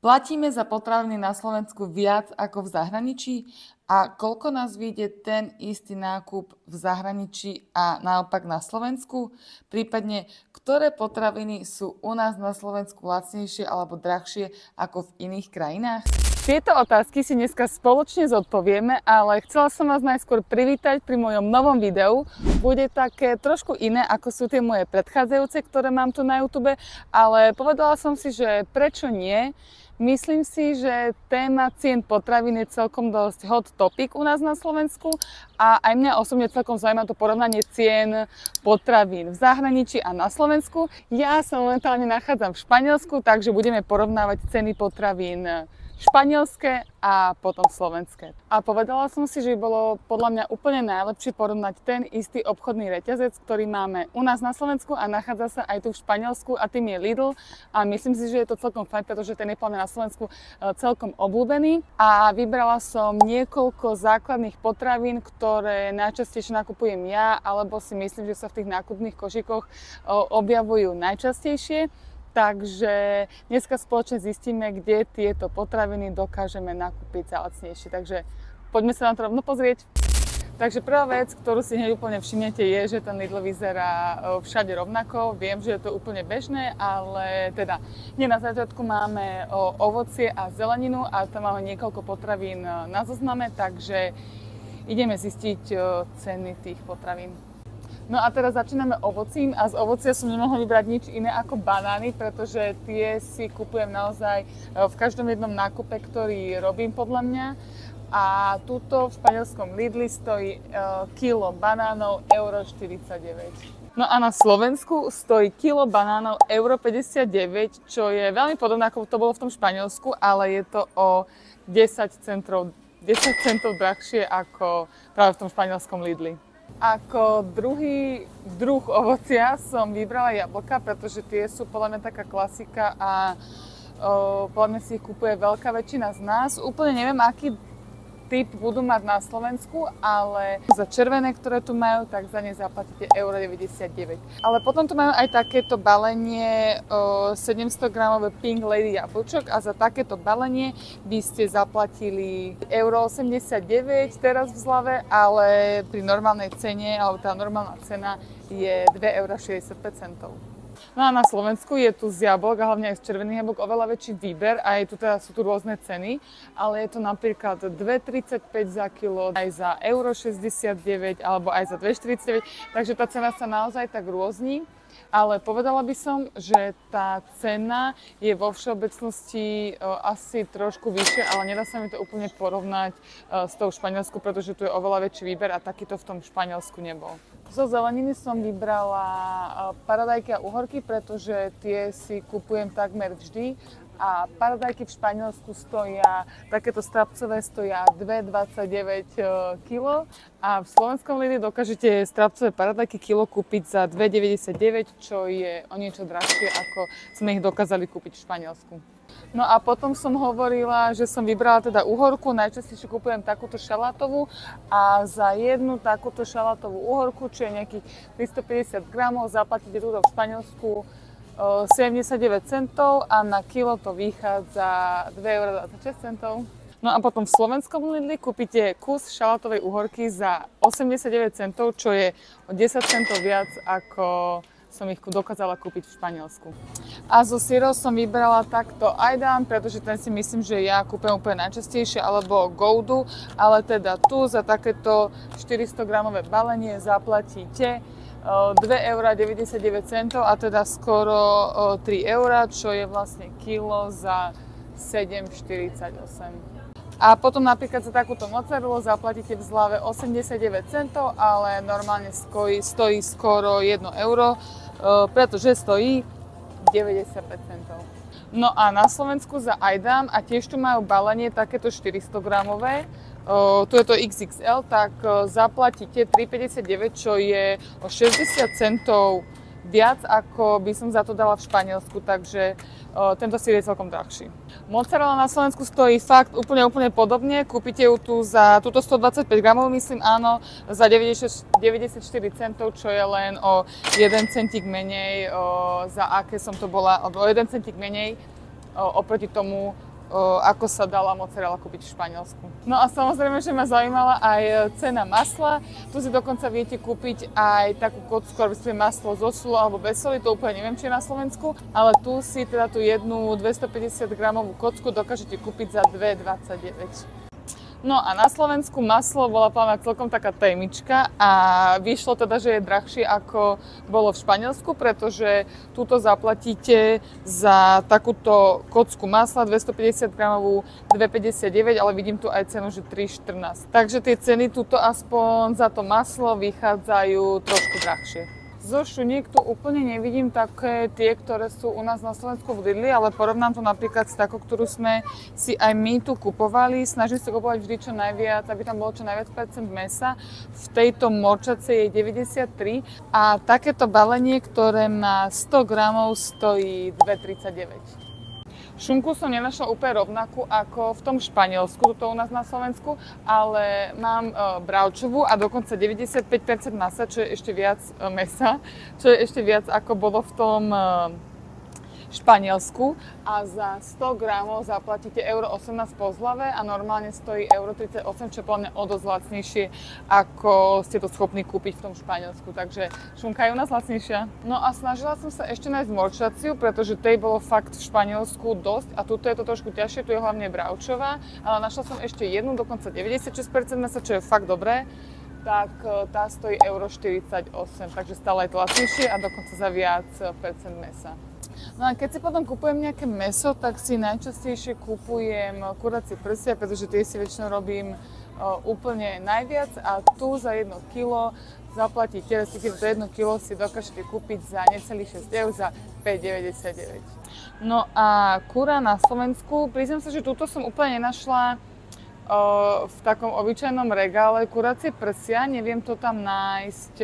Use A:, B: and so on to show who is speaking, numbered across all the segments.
A: Platíme za potraviny na Slovensku viac ako v zahraničí a koľko nás vyjde ten istý nákup v zahraničí a naopak na Slovensku? Prípadne, ktoré potraviny sú u nás na Slovensku lacnejšie alebo drahšie ako v iných krajinách? Tieto otázky si dneska spoločne zodpovieme, ale chcela som vás najskôr privítať pri mojom novom videu. Bude také trošku iné, ako sú tie moje predchádzajúce, ktoré mám tu na YouTube, ale povedala som si, že prečo nie. Myslím si, že téma cien potravín je celkom dosť hot topic u nás na Slovensku a aj mňa osobne celkom zaujíma to porovnanie cien potravín v zahraničí a na Slovensku. Ja sa momentálne nachádzam v Španielsku, takže budeme porovnávať ceny potravín španielské a potom slovenské. A povedala som si, že by bolo podľa mňa úplne najlepšie porovnať ten istý obchodný reťazec, ktorý máme u nás na Slovensku a nachádza sa aj tu v Španielsku a tým je Lidl. A myslím si, že je to celkom fajn, pretože ten je na Slovensku celkom obľúbený. A vybrala som niekoľko základných potravín, ktoré najčastejšie nakupujem ja, alebo si myslím, že sa v tých nákupných košíkoch objavujú najčastejšie. Takže dneska spoločne zistíme, kde tieto potraviny dokážeme nakúpiť za lacnejšie. Takže poďme sa na to rovno pozrieť. Takže prvá vec, ktorú si hneď úplne všimnete, je, že ten Lidl vyzerá všade rovnako. Viem, že je to úplne bežné, ale teda nie, na začiatku máme ovocie a zeleninu a tam máme niekoľko potravín na zozname, takže ideme zistiť ceny tých potravín. No a teraz začíname ovocím a z ovocia som nemohla vybrať nič iné ako banány, pretože tie si kupujem naozaj v každom jednom nákupe, ktorý robím podľa mňa. A tuto v španielskom Lidli stojí kilo banánov euro 49. No a na Slovensku stojí kilo banánov euro 59, čo je veľmi podobné ako to bolo v tom Španielsku, ale je to o 10 centov drahšie ako práve v tom španielskom Lidli. Ako druhý druh ovocia som vybrala jablka, pretože tie sú podľa mňa taká klasika a podľa mňa si ich kupuje veľká väčšina z nás. Úplne neviem, aký typ budú mať na Slovensku, ale za červené, ktoré tu majú, tak za ne zaplatíte euro 99. Ale potom tu majú aj takéto balenie 700 gramové Pink Lady jablčok a za takéto balenie by ste zaplatili euro 89 teraz v zlave, ale pri normálnej cene, alebo tá normálna cena je 2,65 €. No a na Slovensku je tu z jablok a hlavne aj z červených jablok oveľa väčší výber a sú tu rôzne ceny, ale je to napríklad 2,35 za kilo, aj za euro 69 alebo aj za 2,49, takže tá cena sa naozaj tak rôzni. Ale povedala by som, že tá cena je vo všeobecnosti asi trošku vyššia, ale nedá sa mi to úplne porovnať s tou Španielsku, pretože tu je oveľa väčší výber a takýto v tom Španielsku nebol. Zo zeleniny som vybrala paradajky a uhorky, pretože tie si kupujem takmer vždy. A paradajky v Španielsku stoja, takéto strapcové stoja 2,29 kg a v slovenskom Lidli dokážete strapcové paradajky kilo kúpiť za 2,99, čo je o niečo drahšie, ako sme ich dokázali kúpiť v Španielsku. No a potom som hovorila, že som vybrala teda uhorku, najčastejšie kupujem takúto šalátovú a za jednu takúto šalátovú uhorku, čo je nejakých 350 gramov, zaplatíte túto v Španielsku 79 centov a na kilo to vychádza 2,26 €. No a potom v slovenskom Lidli kúpite kus šalátovej uhorky za 89 centov, čo je o 10 centov viac, ako som ich dokázala kúpiť v Španielsku. A zo syrov som vybrala takto Ajdam, pretože ten si myslím, že ja kúpem úplne najčastejšie, alebo Goudu, ale teda tu za takéto 400 gramové balenie zaplatíte 2,99 € a teda skoro 3 €, čo je vlastne kilo za 7,48 €. A potom napríklad za takúto mozzarellu zaplatíte v zlave 89 centov, ale normálne stojí skoro 1 €, pretože stojí 95 centov. No a na Slovensku za Ajdam, a tiež tu majú balenie takéto 400 gramové, tu je to XXL, tak zaplatíte 3,59, čo je o 60 centov viac, ako by som za to dala v Španielsku, takže tento syr je celkom drahší. Mozzarella na Slovensku stojí fakt úplne podobne, kúpite ju tu za túto 125 gramov, myslím, áno, za 94 centov, čo je len o 1 centík menej, za aké som to bola, alebo o 1 centík menej oproti tomu, ako sa dala mozzarella kúpiť v Španielsku. No a samozrejme, že ma zaujímala aj cena masla. Tu si dokonca viete kúpiť aj takú kocku, aby ste maslo zo solu alebo bez soli, to úplne neviem, či je na Slovensku, ale tu si teda tú jednu 250 gramovú kocku dokážete kúpiť za 2,29. No a na Slovensku maslo bola plná celkom taká témička a vyšlo teda, že je drahšie ako bolo v Španielsku, pretože túto zaplatíte za takúto kocku masla 250 gramovú 2,59, ale vidím tu aj cenu, že 3,14. Takže tie ceny tuto aspoň za to maslo vychádzajú trošku drahšie. Zo šuniek tu úplne nevidím také tie, ktoré sú u nás na Slovensku v Lidli, ale porovnám to napríklad s takou, ktorú sme si aj my tu kupovali. Snažím sa kupovať vždy čo najviac, aby tam bolo čo najviac percent mäsa. V tejto morčacej je 93 a takéto balenie, ktoré má 100 gramov, stojí 2,39. Šunku som nenašla úplne rovnakú ako v tom Španielsku, to u nás na Slovensku, ale mám bravčovú a dokonca 95% masa, čo je ešte viac mäsa, čo je ešte viac ako bolo v tom Španielsku a za 100 gramov zaplatíte 1,18 € po zlave a normálne stojí 1,38 €, čo je podľa mňa o dosť lacnejšie, ako ste to schopní kúpiť v tom Španielsku. Takže šunka je u nás lacnejšia. No a snažila som sa ešte nájsť morčaciu, pretože tej bolo fakt v Španielsku dosť a tuto je to trošku ťažšie, tu je hlavne bravčová, ale našla som ešte jednu, dokonca 96% mesa, čo je fakt dobré. Tak tá stojí 1,48 €, takže stále je to lacnejšie a dokonca za viac percent mesa. No a keď si potom kupujem nejaké mäso, tak si najčastejšie kupujem kuracie prsia, pretože tie si väčšinou robím úplne najviac a tu za 1 kilo zaplatíte, respektíve za 1 kilo si dokážete kúpiť za necelých 6 €, za 5,99. No a kura na Slovensku, priznám sa, že túto som úplne nenašla v takom obyčajnom regále. Kuracie prsia, neviem to tam nájsť,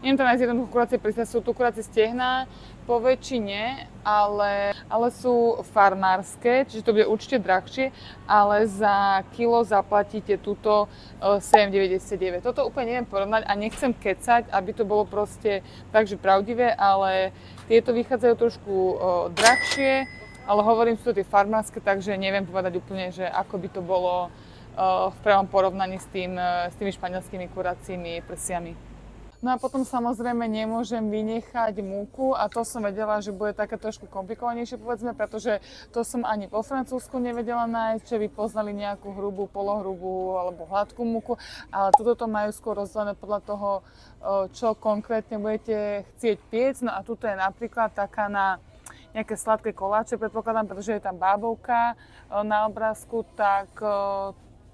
A: jednoducho kuracie prsia, sú tu kuracie stehná po väčšine, ale sú farmárske, čiže to bude určite drahšie, ale za kilo zaplatíte túto 7,99. Toto úplne neviem porovnať a nechcem kecať, aby to bolo proste takže pravdivé, ale tieto vychádzajú trošku drahšie, ale hovorím, sú to tie farmárske, takže neviem povedať úplne, že ako by to bolo v pravom porovnaní s tými španielskými kuracími prsiami. No a potom samozrejme nemôžem vynechať múku a to som vedela, že bude také trošku komplikovanejšie, povedzme, pretože to som ani po Francúzsku nevedela nájsť, že by poznali nejakú hrubú, polohrubú alebo hladkú múku, ale tuto to majú skôr rozdelené podľa toho, čo konkrétne budete chcieť piecť. No a tuto je napríklad taká na nejaké sladké koláče, predpokladám, pretože je tam bábovka na obrázku, tak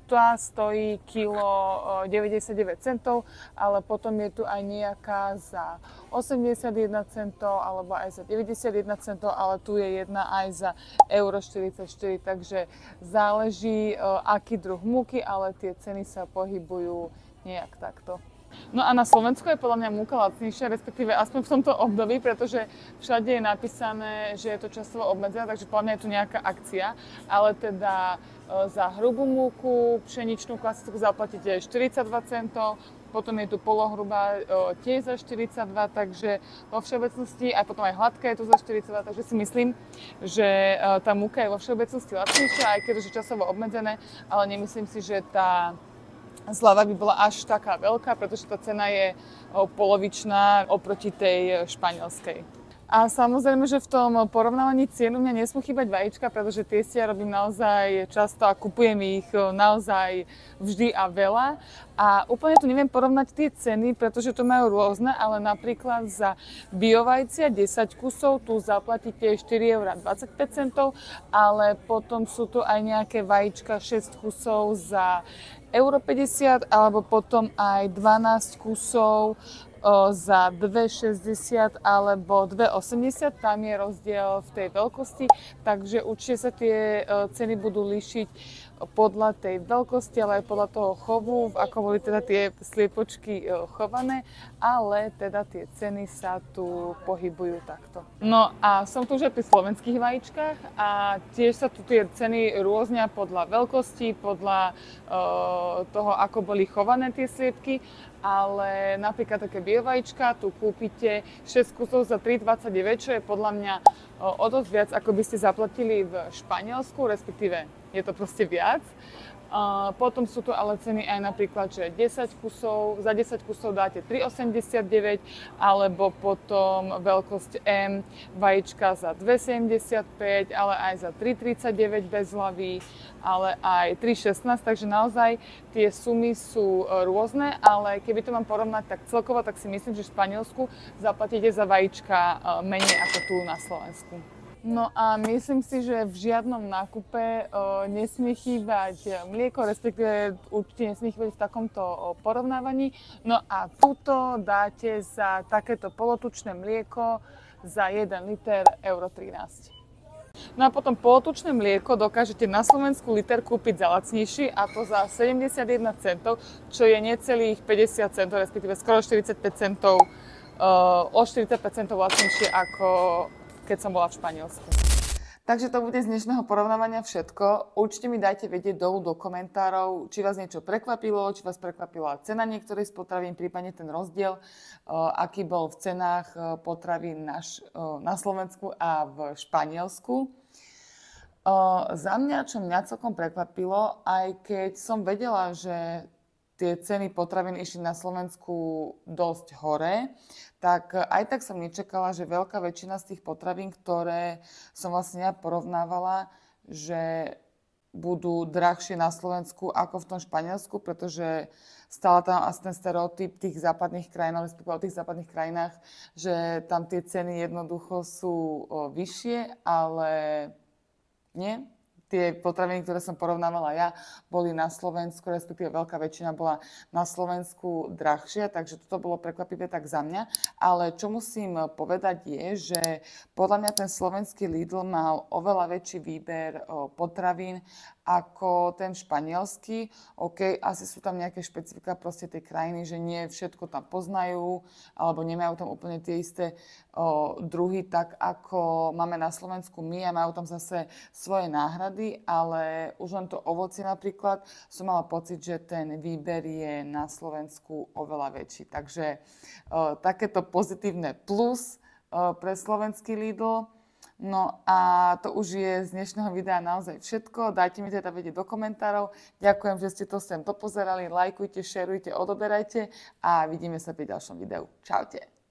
A: tá stojí kilo 99 centov, ale potom je tu aj nejaká za 81 centov alebo aj za 91 centov, ale tu je jedna aj za euro 44, takže záleží aký druh múky, ale tie ceny sa pohybujú nejak takto. No a na Slovensku je podľa mňa múka lacnejšia, respektíve aspoň v tomto období, pretože všade je napísané, že je to časovo obmedzené, takže podľa mňa je tu nejaká akcia, ale teda za hrubú múku, pšeničnú klasickú zaplatíte 42 centov, potom je tu polohrubá tiež za 42, takže vo všeobecnosti, aj potom aj hladká je tu za 42, takže si myslím, že tá múka je vo všeobecnosti lacnejšia, aj keď je časovo obmedzené, ale nemyslím si, že tá zľava by bola až taká veľká, pretože tá cena je polovičná oproti tej španielskej. A samozrejme, že v tom porovnávaní cien u mňa nesmú chýbať vajíčka, pretože tie si ja robím naozaj často a kupujem ich naozaj vždy a veľa. A úplne tu neviem porovnať tie ceny, pretože to majú rôzne, ale napríklad za biovajcia 10 kusov tu zaplatíte 4,25 €, ale potom sú tu aj nejaké vajíčka 6 kusov za 1,50 € alebo potom aj 12 kusov za 2,60 alebo 2,80, tam je rozdiel v tej veľkosti, takže určite sa tie ceny budú líšiť podľa tej veľkosti, ale aj podľa toho chovu, ako boli teda tie sliepočky chované, ale teda tie ceny sa tu pohybujú takto. No a som tu už aj pri slovenských vajíčkach a tiež sa tu tie ceny rôznia podľa veľkosti, podľa toho, ako boli chované tie sliepky, ale napríklad také bielvajíčka tu kúpite 6 kusov za 3,29, čo je podľa mňa o dosť viac, ako by ste zaplatili v Španielsku, respektíve je to proste viac. Potom sú tu ale ceny aj napríklad, že 10 kusov, za 10 kusov dáte 3,89, alebo potom veľkosť M, vajíčka za 2,75, ale aj za 3,39 bez hlavy, ale aj 3,16, takže naozaj tie sumy sú rôzne, ale keby to mám porovnať tak celkovo, tak si myslím, že v Španielsku zaplatíte za vajíčka menej ako tu na Slovensku. No a myslím si, že v žiadnom nákupe nesmie chýbať mlieko, respektíve určite nesmie chýbať v takomto porovnávaní. No a tuto dáte za takéto polotučné mlieko za 1 liter euro 13. No a potom polotučné mlieko dokážete na Slovensku liter kúpiť za lacnejší, a to za 71 centov, čo je necelých 50 centov, respektíve skoro 45 centov, o 45 centov lacnejšie ako keď som bola v Španielsku. Takže to bude z dnešného porovnávania všetko. Určite mi dajte vedieť dolu do komentárov, či vás niečo prekvapilo, či vás prekvapila cena niektorej z potravín, prípadne ten rozdiel, aký bol v cenách potravín na Slovensku a v Španielsku. Za mňa, čo mňa celkom prekvapilo, aj keď som vedela, že tie ceny potravín išli na Slovensku dosť hore, tak aj tak som nečakala, že veľká väčšina z tých potravín, ktoré som vlastne ja porovnávala, že budú drahšie na Slovensku ako v tom Španielsku, pretože stále tam asi ten stereotyp tých západných krajín, respektíve o tých západných krajinách, že tam tie ceny jednoducho sú vyššie, ale nie. Tie potraviny, ktoré som porovnávala ja, boli na Slovensku, respektíve veľká väčšina bola na Slovensku drahšia, takže toto bolo prekvapivé tak za mňa. Ale čo musím povedať je, že podľa mňa ten slovenský Lidl mal oveľa väčší výber potravín ako ten španielský. OK, asi sú tam nejaké špecifika proste tej krajiny, že nie všetko tam poznajú, alebo nemajú tam úplne tie isté druhy, tak ako máme na Slovensku my, a majú tam zase svoje náhrady, ale už len to ovocie napríklad som mala pocit, že ten výber je na Slovensku oveľa väčší. Takže takéto pozitívne plus pre slovenský Lidl. No a to už je z dnešného videa naozaj všetko. Dajte mi teda vedieť do komentárov. Ďakujem, že ste to sem dopozerali. Lajkujte, šerujte, odoberajte a vidíme sa pri ďalšom videu. Čaute.